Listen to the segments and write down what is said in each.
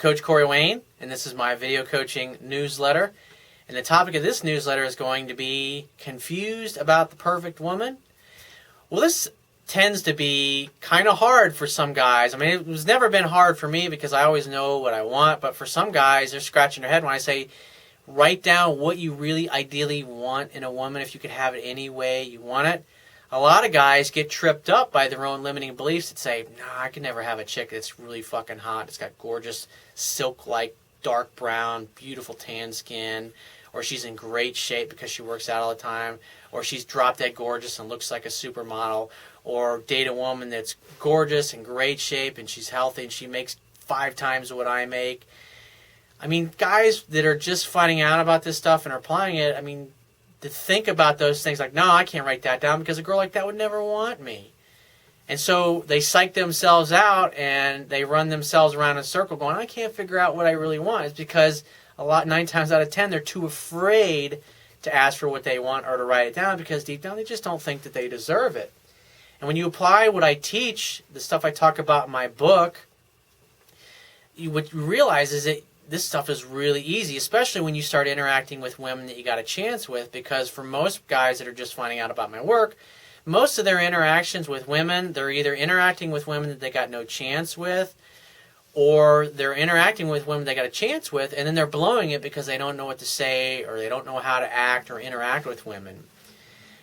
Coach Corey Wayne, and this is my video coaching newsletter. And the topic of this newsletter is going to be confused about the perfect woman. Well, this tends to be kind of hard for some guys. I mean, it was never been hard for me because I always know what I want. But for some guys, they're scratching their head when I say, write down what you really ideally want in a woman if you could have it any way you want it. A lot of guys get tripped up by their own limiting beliefs that say, nah, I can never have a chick that's really fucking hot. It's got gorgeous silk-like dark brown, beautiful tan skin, or she's in great shape because she works out all the time, or she's drop-dead gorgeous and looks like a supermodel, or date a woman that's gorgeous and great shape and she's healthy and she makes 5 times what I make. I mean, guys that are just finding out about this stuff and are applying it, I mean, to think about those things like, no, I can't write that down because a girl like that would never want me. And so they psych themselves out and they run themselves around in a circle going, I can't figure out what I really want. It's because 9 times out of 10, they're too afraid to ask for what they want or to write it down because deep down they just don't think that they deserve it. And when you apply what I teach, the stuff I talk about in my book, what you realize is that this stuff is really easy, especially when you start interacting with women that you got a chance with, because for most guys that are just finding out about my work, most of their interactions with women, they're either interacting with women that they got no chance with, or they're interacting with women they got a chance with, and then they're blowing it because they don't know what to say, or they don't know how to act or interact with women.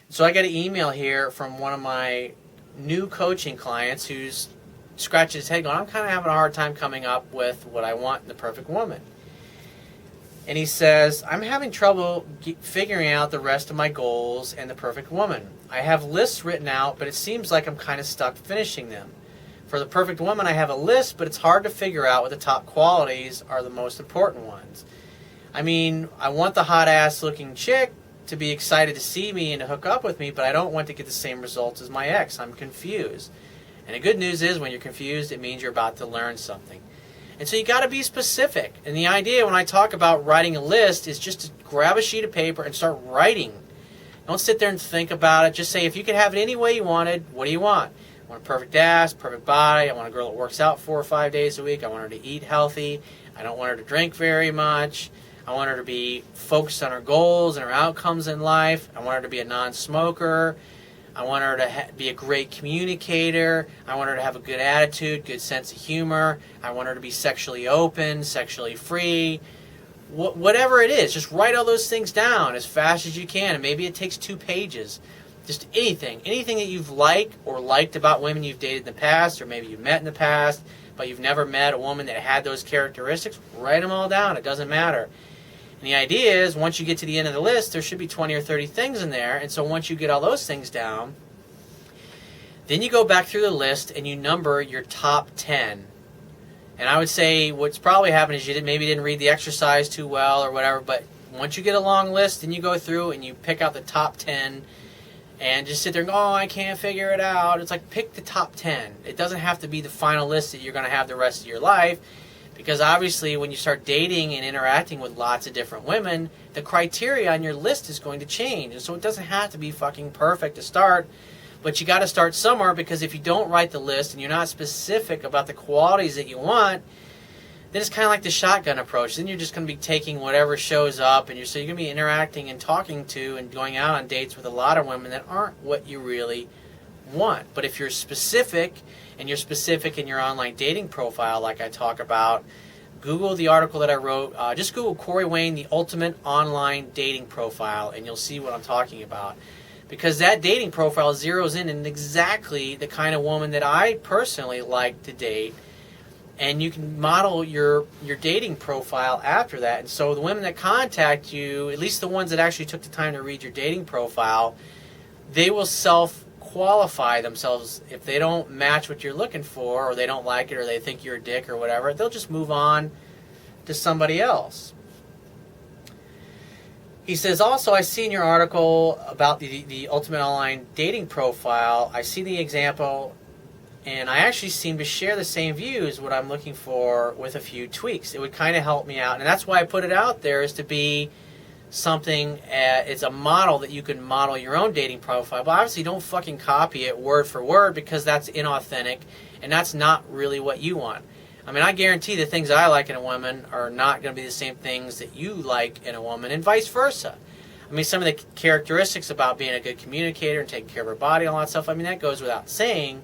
So I got an email here from one of my new coaching clients who's scratching his head going, I'm kind of having a hard time coming up with what I want in the perfect woman. And he says, I'm having trouble figuring out the rest of my goals and the perfect woman. I have lists written out, but it seems like I'm kind of stuck finishing them. For the perfect woman, I have a list, but it's hard to figure out what the top qualities are the most important ones. I mean, I want the hot-ass looking chick to be excited to see me and to hook up with me, but I don't want to get the same results as my ex. I'm confused. And the good news is when you're confused, it means you're about to learn something. And so you got to be specific. And the idea when I talk about writing a list is just to grab a sheet of paper and start writing. Don't sit there and think about it. Just say, if you could have it any way you wanted, what do you want? I want a perfect ass, perfect body. I want a girl that works out 4 or 5 days a week. I want her to eat healthy. I don't want her to drink very much. I want her to be focused on her goals and her outcomes in life. I want her to be a non-smoker. I want her to be a great communicator. I want her to have a good attitude, good sense of humor. I want her to be sexually open, sexually free. Whatever it is, just write all those things down as fast as you can. And maybe it takes 2 pages. Just anything that you've liked about women you've dated in the past, or maybe you've met in the past, but you've never met a woman that had those characteristics. Write them all down. It doesn't matter. And the idea is, once you get to the end of the list, there should be 20 or 30 things in there. And so once you get all those things down, then you go back through the list and you number your top 10. And I would say what's probably happened is you maybe didn't read the exercise too well or whatever, but once you get a long list, then you go through and you pick out the top 10 and just sit there and go, oh, I can't figure it out. It's like, pick the top 10. It doesn't have to be the final list that you're going to have the rest of your life. Because obviously when you start dating and interacting with lots of different women, the criteria on your list is going to change. And so it doesn't have to be fucking perfect to start, but you got to start somewhere, because if you don't write the list and you're not specific about the qualities that you want, then it's kind of like the shotgun approach. Then you're just going to be taking whatever shows up, and so you're going to be interacting and talking to and going out on dates with a lot of women that aren't what you really want. But if you're specific, and you're specific in your online dating profile like I talk about, Google the article that I wrote. Just Google Corey Wayne, the ultimate online dating profile, and you'll see what I'm talking about. Because that dating profile zeroes in exactly the kind of woman that I personally like to date, and you can model your dating profile after that. And so the women that contact you, at least the ones that actually took the time to read your dating profile, they will self-qualify themselves. If they don't match what you're looking for, or they don't like it, or they think you're a dick or whatever, they'll just move on to somebody else. He says, also, I see in your article about the ultimate online dating profile, I see the example, and I actually seem to share the same views, what I'm looking for, with a few tweaks. It would kind of help me out, and that's why I put it out there, is to be something, it's a model that you can model your own dating profile, but obviously don't fucking copy it word for word, because that's inauthentic, and that's not really what you want. I mean, I guarantee the things I like in a woman are not going to be the same things that you like in a woman, and vice versa. I mean, some of the characteristics about being a good communicator and taking care of her body and all that stuff, I mean, that goes without saying.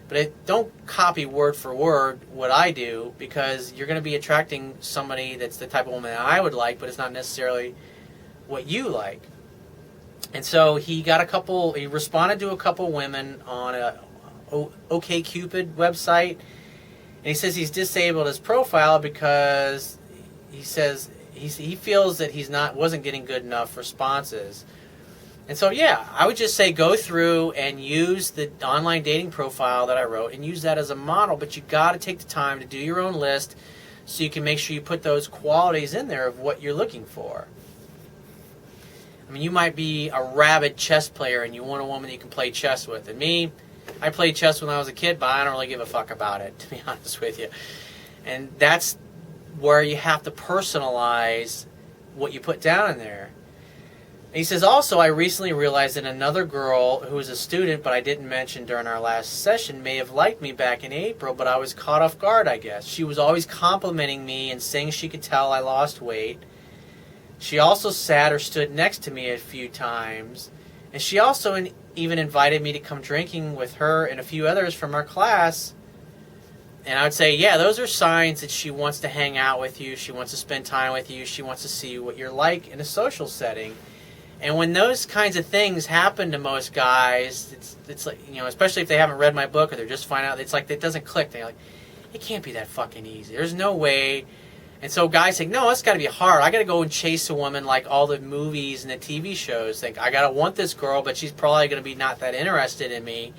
But don't copy word for word what I do, because you're going to be attracting somebody that's the type of woman that I would like, but it's not necessarily what you like. And so he responded to a couple women on a OkCupid website, and he says he's disabled his profile because he says he feels that wasn't getting good enough responses. And so, yeah, I would just say go through and use the online dating profile that I wrote and use that as a model, but you got to take the time to do your own list so you can make sure you put those qualities in there of what you're looking for. I mean, you might be a rabid chess player and you want a woman that you can play chess with. And me, I played chess when I was a kid, but I don't really give a fuck about it, to be honest with you. And that's where you have to personalize what you put down in there. He says, also, I recently realized that another girl who was a student, but I didn't mention during our last session, may have liked me back in April, but I was caught off guard, I guess. She was always complimenting me and saying she could tell I lost weight. She also sat or stood next to me a few times. And she also even invited me to come drinking with her and a few others from our class. And I would say, yeah, those are signs that she wants to hang out with you. She wants to spend time with you. She wants to see what you're like in a social setting. And when those kinds of things happen to most guys, it's like, you know, especially if they haven't read my book or they're just finding out, it's like it doesn't click. They're like, it can't be that fucking easy. There's no way. And so guys think, no, it's got to be hard. I got to go and chase a woman like all the movies and the TV shows think. I got to want this girl, but she's probably going to be not that interested in me.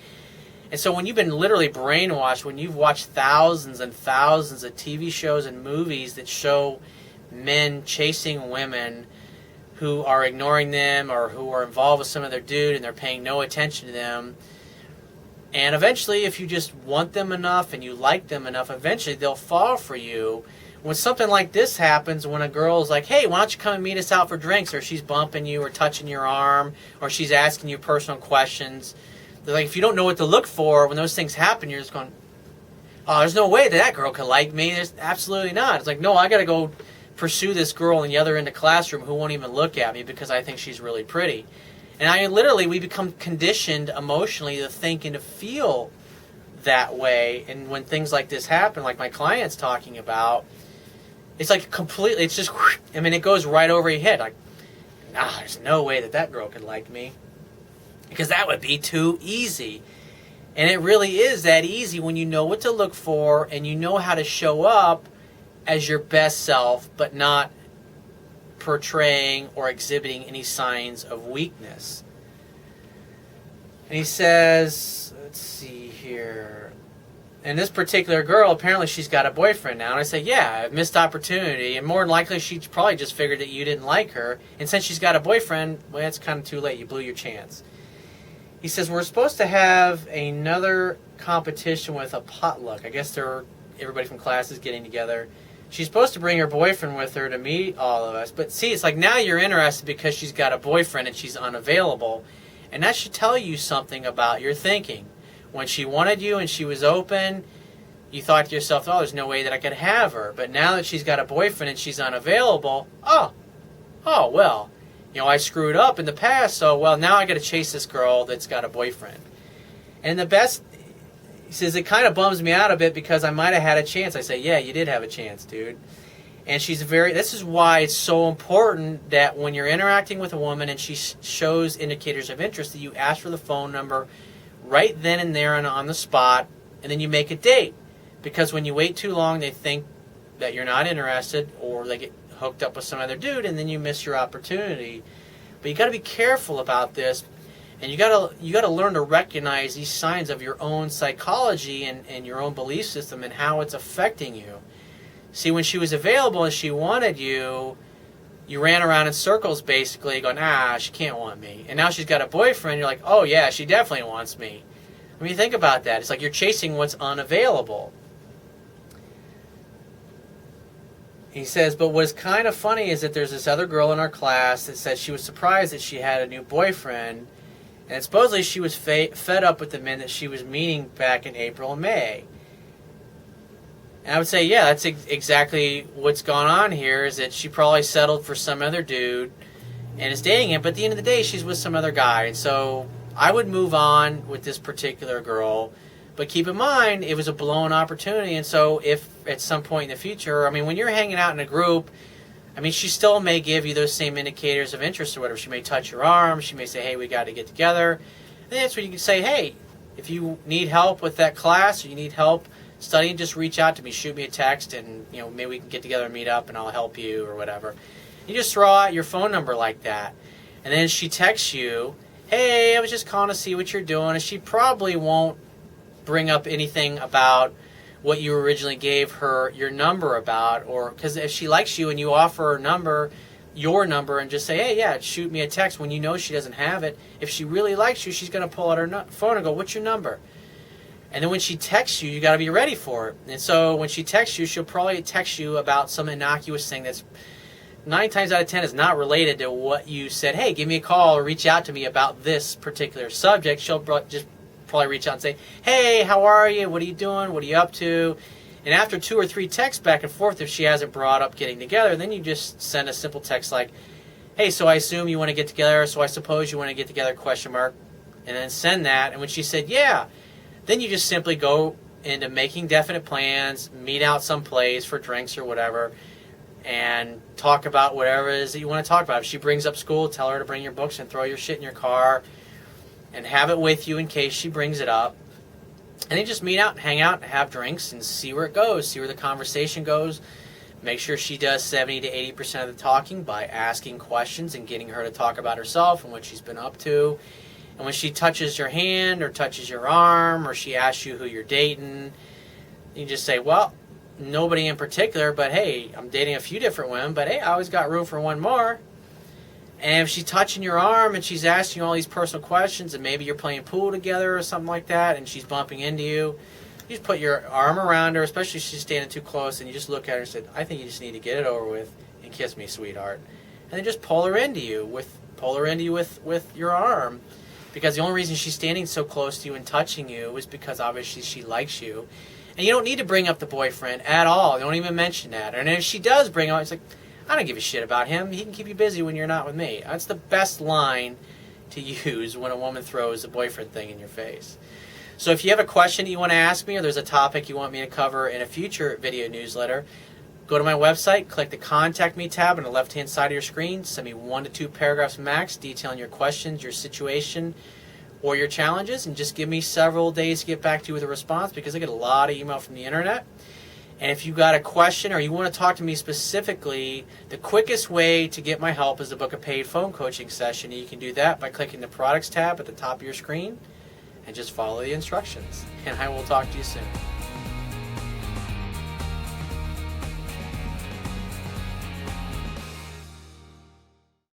And so when you've been literally brainwashed, when you've watched thousands and thousands of TV shows and movies that show men chasing women who are ignoring them or who are involved with some other dude and they're paying no attention to them. And eventually, if you just want them enough and you like them enough, eventually they'll fall for you. When something like this happens, when a girl's like, hey, why don't you come and meet us out for drinks, or she's bumping you or touching your arm or she's asking you personal questions, they're like, if you don't know what to look for, when those things happen, you're just going, oh, there's no way that girl could like me. There's absolutely not. It's like, no, I got to go pursue this girl in the other end of the classroom who won't even look at me because I think she's really pretty. And we become conditioned emotionally to think and to feel that way. And when things like this happen, like my client's talking about, it's like completely, it's just, I mean, it goes right over your head. Like, nah, there's no way that girl could like me. Because that would be too easy. And it really is that easy when you know what to look for and you know how to show up as your best self, but not portraying or exhibiting any signs of weakness. And he says, let's see here. And this particular girl, apparently she's got a boyfriend now. And I say, yeah, a missed opportunity. And more than likely, she probably just figured that you didn't like her. And since she's got a boyfriend, well, it's kind of too late. You blew your chance. He says, we're supposed to have another competition with a potluck. I guess everybody from class is getting together. She's supposed to bring her boyfriend with her to meet all of us. But see, it's like now you're interested because she's got a boyfriend and she's unavailable. And that should tell you something about your thinking. When she wanted you and she was open, you thought to yourself, oh, there's no way that I could have her. But now that she's got a boyfriend and she's unavailable, oh, well, you know, I screwed up in the past, so, well, now I got to chase this girl that's got a boyfriend. And he says, it kind of bums me out a bit because I might have had a chance. I say, yeah, you did have a chance, dude. And this is why it's so important that when you're interacting with a woman and she shows indicators of interest, that you ask for the phone number right then and there and on the spot, and then you make a date. Because when you wait too long, they think that you're not interested, or they get hooked up with some other dude, and then you miss your opportunity. But you got to be careful about this. And you gotta learn to recognize these signs of your own psychology and your own belief system and how it's affecting you. See, when she was available and she wanted you, you ran around in circles basically going, she can't want me. And now she's got a boyfriend, you're like, oh yeah, she definitely wants me. I mean, think about that. It's like you're chasing what's unavailable. He says, but what's kind of funny is that there's this other girl in our class that said she was surprised that she had a new boyfriend. And supposedly she was fed up with the men that she was meeting back in April and May. And I would say, yeah, that's exactly what's gone on here, is that she probably settled for some other dude and is dating him, but at the end of the day, she's with some other guy. And so I would move on with this particular girl, but keep in mind, it was a blown opportunity. And so if at some point in the future, I mean, when you're hanging out in a group, I mean, she still may give you those same indicators of interest or whatever. She may touch your arm. She may say, hey, we got to get together. And that's when you can say, hey, if you need help with that class or you need help studying, just reach out to me, shoot me a text, and maybe we can get together and meet up and I'll help you or whatever. You just throw out your phone number like that. And then she texts you, hey, I was just calling to see what you're doing. And she probably won't bring up anything about what you originally gave her your number about, or because if she likes you and you offer her your number, and just say, hey, yeah, shoot me a text when you know she doesn't have it. If she really likes you, she's going to pull out her phone and go, what's your number? And then when she texts you, you got to be ready for it. And so when she texts you, she'll probably text you about some innocuous thing that's 9 times out of 10 is not related to what you said. Hey, give me a call or reach out to me about this particular subject. She'll just probably reach out and say, hey, how are you? What are you doing? What are you up to? And after 2 or 3 texts back and forth, if she hasn't brought up getting together, then you just send a simple text like, hey, so I assume you want to get together, so I suppose you want to get together, ? And then send that. And when she said, yeah, then you just simply go into making definite plans, meet out someplace for drinks or whatever, and talk about whatever it is that you want to talk about. If she brings up school, tell her to bring your books and throw your shit in your car and have it with you in case she brings it up. And then just meet out and hang out and have drinks and see where it goes, see where the conversation goes. Make sure she does 70 to 80% of the talking by asking questions and getting her to talk about herself and what she's been up to. And when she touches your hand or touches your arm or she asks you who you're dating, you just say, well, nobody in particular, but hey, I'm dating a few different women, but hey, I always got room for one more. And if she's touching your arm and she's asking you all these personal questions and maybe you're playing pool together or something like that and she's bumping into you, you just put your arm around her, especially if she's standing too close, and you just look at her and say, I think you just need to get it over with and kiss me, sweetheart. And then just pull her into you with your arm. Because the only reason she's standing so close to you and touching you is because obviously she likes you. And you don't need to bring up the boyfriend at all. Don't even mention that. And if she does bring up, it's like, I don't give a shit about him. He can keep you busy when you're not with me. That's the best line to use when a woman throws a boyfriend thing in your face. So if you have a question that you want to ask me, or there's a topic you want me to cover in a future video newsletter, go to my website, click the Contact Me tab on the left-hand side of your screen, send me 1 to 2 paragraphs max detailing your questions, your situation, or your challenges, and just give me several days to get back to you with a response, because I get a lot of email from the internet. And if you got a question or you want to talk to me specifically, the quickest way to get my help is to book a paid phone coaching session. And you can do that by clicking the Products tab at the top of your screen and just follow the instructions. And I will talk to you soon.